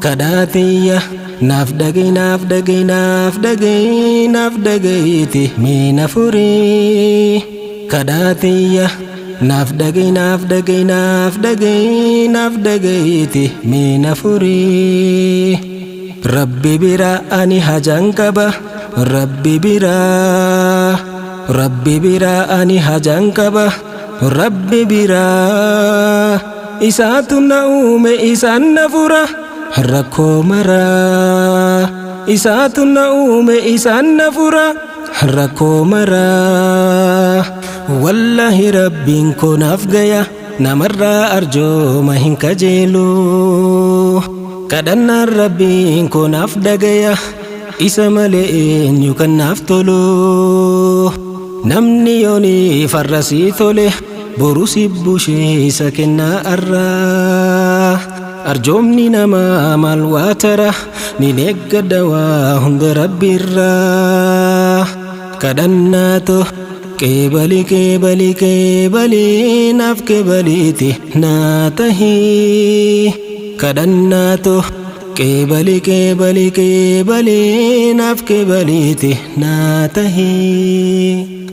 kadhaatiyya naaf dhaga'i naaf dhaga'i naaf dhaga'i naaf dhaga'iiti miina furii kadhaatiyya naaf dhaga'i naaf dhaga'i naaf dhaga'i naaf dhaga'iiti miina furii rabbi biraa ani hajaan qaba rabbi biraa ani hajaan qaba rabbi biraa isaatu na uume isaan na fura rakkoo maraa isaatu na uume isaan na fura rakkoo maraa wallahi rabbiin koo naaf gaya namarraa arjooma hin kajeelu kadhannaan rabbiin koo naaf dhagaya isa malee eenyu kan naaf tolu namni yooni farrasii tole boru sibbushee isa kennaa arraa arjoomni namaa maal waa tara nin eeggadha waa hunda rabbiirraa kadhannaato qeebali naaf qeebaliiti naa tahii kadhannaato qeebali naaf qeebaliiti naa tahii